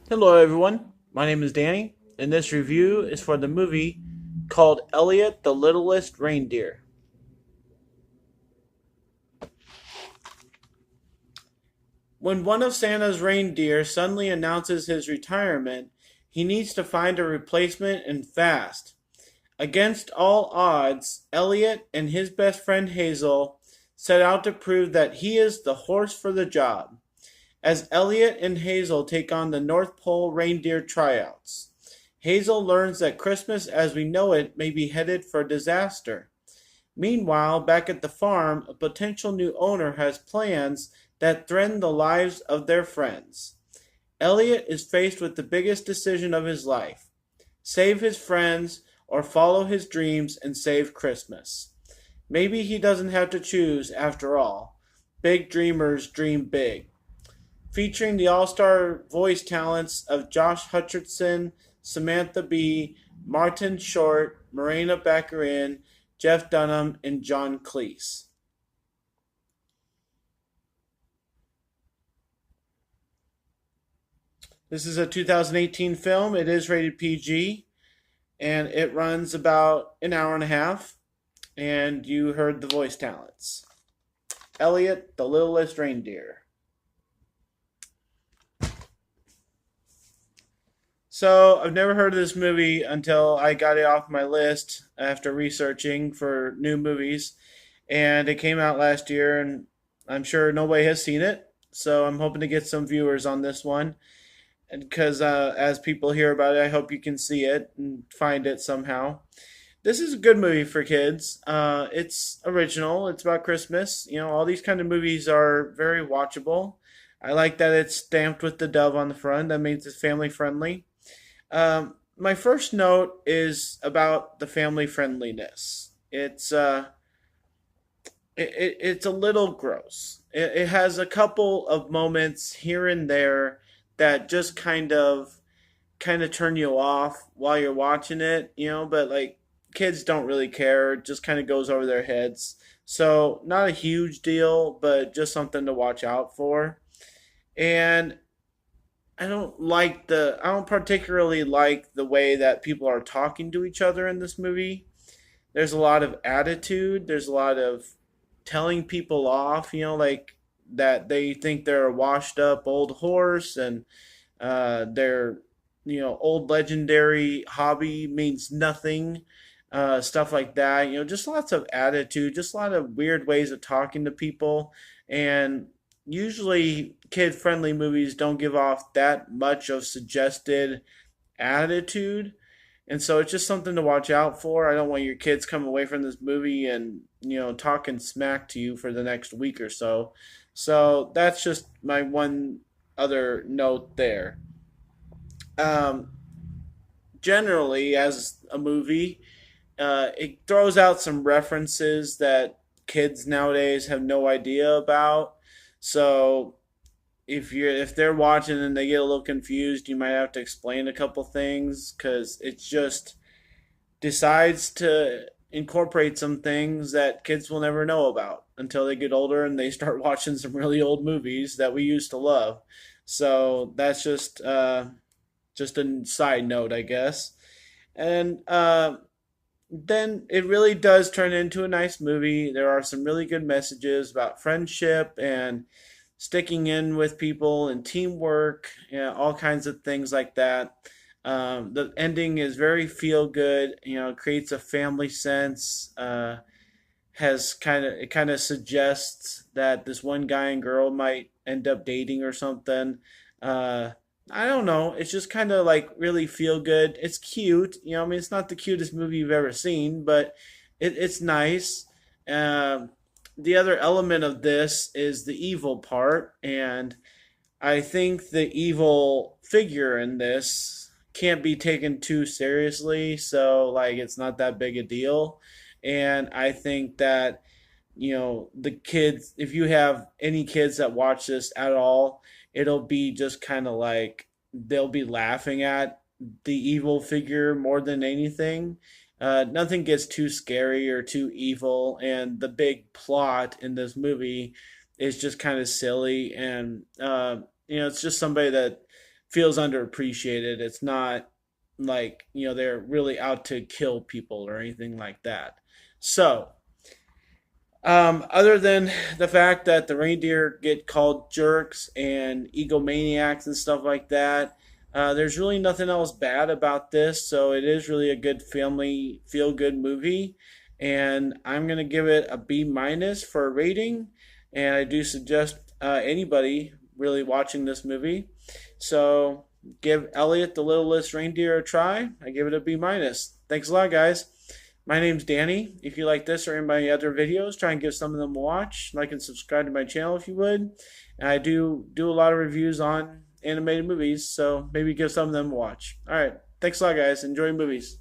Hello, everyone. My name is Danny, and this review is for the movie called Elliot The Littlest Reindeer. When one of Santa's reindeer suddenly announces his retirement, he needs to find a replacement and fast. Against all odds, Elliot and his best friend Hazel set out to prove that he is the horse for the job. As Elliot and Hazel take on the North Pole reindeer tryouts, Hazel learns that Christmas as we know it may be headed for disaster. Meanwhile, back at the farm, a potential new owner has plans that threaten the lives of their friends. Elliot is faced with the biggest decision of his life: save his friends or follow his dreams and save Christmas. Maybe he doesn't have to choose after all. Big dreamers dream big. Featuring the all-star voice talents of Josh Hutcherson, Samantha Bee, Martin Short, Morena Baccarin, Jeff Dunham, and John Cleese. This is a 2018 film. It is rated PG, and it runs about an hour and a half. And you heard the voice talents. Elliot, the Littlest Reindeer. So I've never heard of this movie until I got it off my list after researching for new movies, and it came out last year, and I'm sure nobody has seen it. So I'm hoping to get some viewers on this one, and because as people hear about it, I hope you can see it and find it somehow. This is a good movie for kids. It's original. It's about Christmas. You know, all these kind of movies are very watchable. I like that it's stamped with the dove on the front. That means it's family friendly. My first note is about the family friendliness. It's a little gross. It has a couple of moments here and there that just kind of turn you off while you're watching it, but like kids don't really care. It just kind of goes over their heads. So, not a huge deal, but just something to watch out for. And I don't particularly like the way that people are talking to each other in this movie. There's a lot of attitude, there's a lot of telling people off, like that they think they're a washed up old horse, and their old legendary hobby means nothing. Stuff like that, just lots of attitude, just a lot of weird ways of talking to people. And usually kid friendly movies don't give off that much of suggested attitude, and so it's just something to watch out for. I don't want your kids coming away from this movie and talking smack to you for the next week or so. So that's just my one other note there. um, Generally, as a movie, it throws out some references that kids nowadays have no idea about. So if they're watching and they get a little confused, you might have to explain a couple things because it just decides to incorporate some things that kids will never know about until they get older and they start watching some really old movies that we used to love. So that's just a side note, I guess. And then it really does turn into a nice movie. There are some really good messages about friendship and sticking in with people and teamwork, all kinds of things like that. The ending is very feel good. Creates a family sense. Has kind of suggests that this one guy and girl might end up dating or something. Uh, I don't know. It's just kind of like really feel good. It's cute. I mean, it's not the cutest movie you've ever seen, but it's nice. Um, the other element of this is the evil part, and I think the evil figure in this can't be taken too seriously, so like it's not that big a deal. And I think that the kids, if you have any kids that watch this at all, it'll be just kind of like they'll be laughing at the evil figure more than anything. Nothing gets too scary or too evil, and the big plot in this movie is just kind of silly. And it's just somebody that feels underappreciated. It's not like, they're really out to kill people or anything like that. So, other than the fact that the reindeer get called jerks and egomaniacs and stuff like that, there's really nothing else bad about this. So it is really a good family feel good movie, and I'm gonna give it a B minus for a rating. And I do suggest anybody really watching this movie. So give Elliot the Littlest Reindeer a try. I give it a B minus. Thanks a lot, guys. My name's Danny. If you like this or any of my other videos, try and give some of them a watch. Like and subscribe to my channel if you would. And I do a lot of reviews on animated movies, so maybe give some of them a watch. All right. Thanks a lot, guys. Enjoy movies.